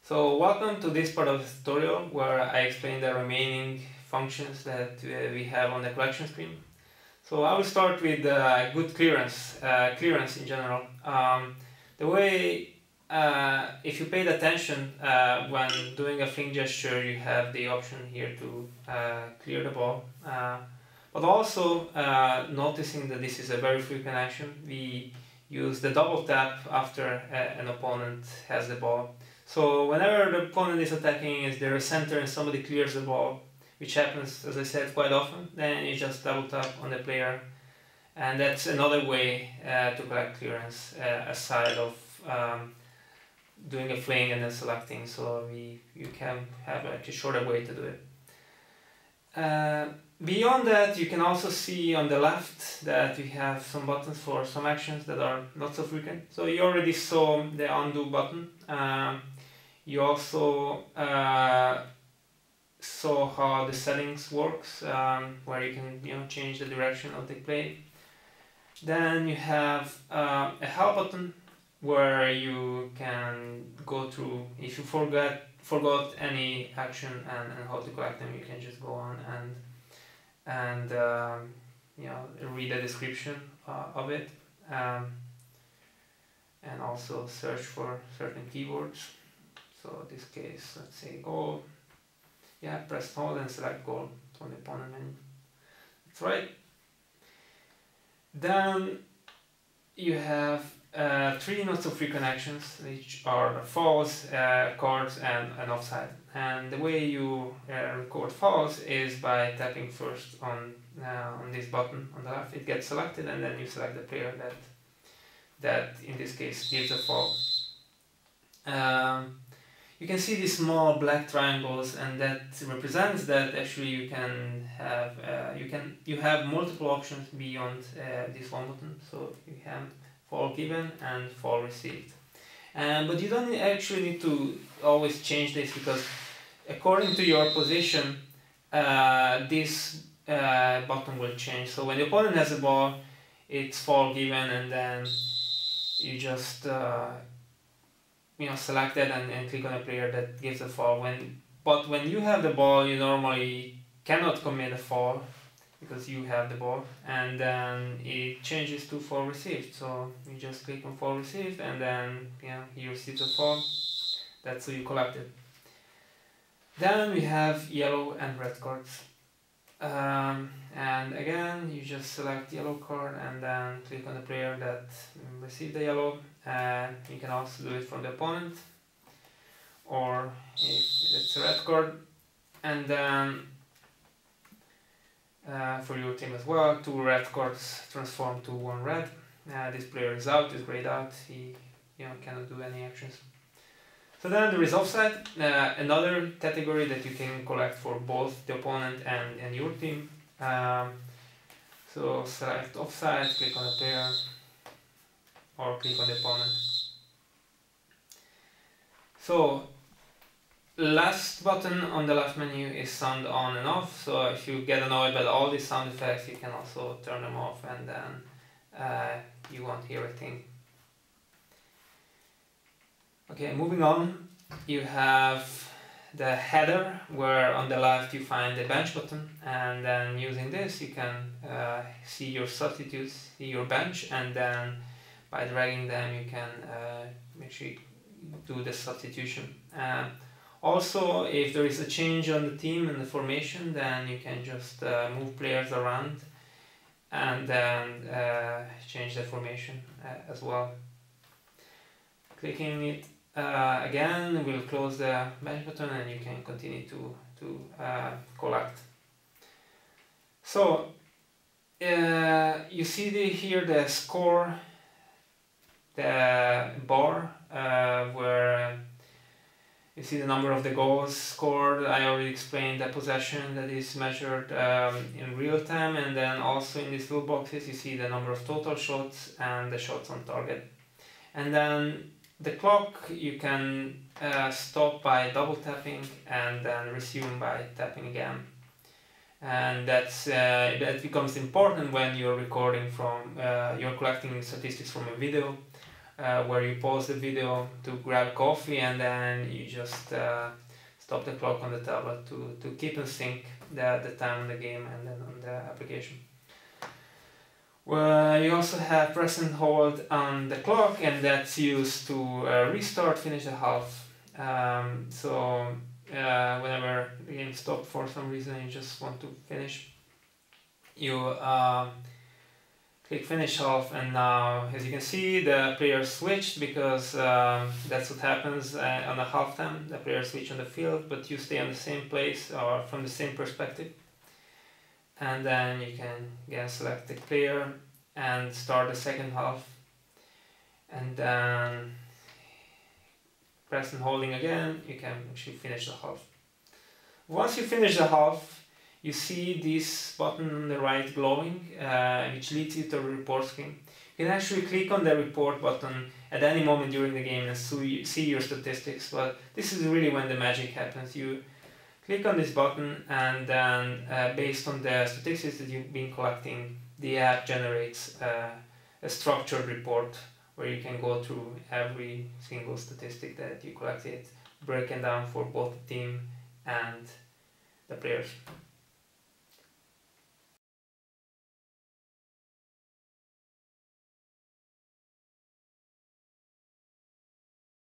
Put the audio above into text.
So welcome to this part of the tutorial where I explain the remaining functions that we have on the collection screen. So I will start with good clearance, clearance in general. The way, if you paid attention when doing a fling gesture, you have the option here to clear the ball. But also noticing that this is a very frequent action, we use the double tap after an opponent has the ball. So whenever the opponent is attacking, is there a center and somebody clears the ball, which happens, as I said, quite often, then you just double tap on the player, and that's another way to collect clearance aside of doing a fling and then selecting. So you can have like a shorter way to do it. Beyond that, you can also see on the left that we have some buttons for some actions that are not so frequent. So you already saw the undo button. You also saw how the settings works, where you can change the direction of the play. Then you have a help button where you can go through if you forgot any action and how to collect them. You can just go on and read the description of it, and also search for certain keywords. So in this case, let's say goal. Yeah, press hold and select goal from the opponent menu. That's right. Then you have three not so frequent actions, which are false, cards, and offside. And the way you record false is by tapping first on this button on the left. It gets selected, and then you select the player that in this case gives a fall. You can see these small black triangles, and that represents that actually you can have you have multiple options beyond this one button. So you have fall given and fall received, but you don't actually need to always change this, because according to your position this button will change. So when the opponent has a ball, it's fall given, and then you just select that and click on a player that gives a fall. But when you have the ball, you normally cannot commit a fall because you have the ball, and then it changes to fall received. So you just click on fall received, and then he receives a fall. That's how you collect it. Then we have yellow and red cards, and again you just select yellow card and then click on the player that received the yellow. And you can also do it from the opponent, or if it's a red card, and then for your team as well, 2 red cards transform to 1 red. This player is out, is grayed out, he cannot do any actions. So then there is offside, another category that you can collect for both the opponent and your team. So select offside, click on the player, or click on the opponent. So last button on the left menu is sound on and off. So if you get annoyed by all these sound effects, you can also turn them off, and then you won't hear a thing. Okay, moving on, you have the header, where on the left you find the bench button, and then using this you can see your substitutes, see your bench, and then by dragging them you can actually do the substitution. Also, if there is a change on the team and the formation, then you can just move players around and then change the formation as well. Clicking it again will close the bench button, and you can continue to collect. So you see here the score, the bar where you see the number of the goals scored. I already explained the possession that is measured in real time, and then also in these little boxes you see the number of total shots and the shots on target. And then the clock you can stop by double tapping and then resume by tapping again. And that becomes important when you're recording from, you're collecting statistics from a video, where you pause the video to grab coffee and then you just stop the clock on the tablet to keep in sync the time on the game and then on the application. Well, you also have press and hold on the clock, and that's used to restart, finish the half. Whenever the game stopped for some reason, you just want to finish, you click finish half, and now as you can see the player switched, because that's what happens on the halftime. The player switch on the field, but you stay on the same place or from the same perspective, and then you can again select the player and start the second half, and then press and holding again you can actually finish the half. Once you finish the half, you see this button on the right glowing, which leads you to a report screen. You can actually click on the report button at any moment during the game and see your statistics, but this is really when the magic happens. You click on this button, and then based on the statistics that you've been collecting, the app generates a structured report where you can go through every single statistic that you collected, broken down for both the team and the players.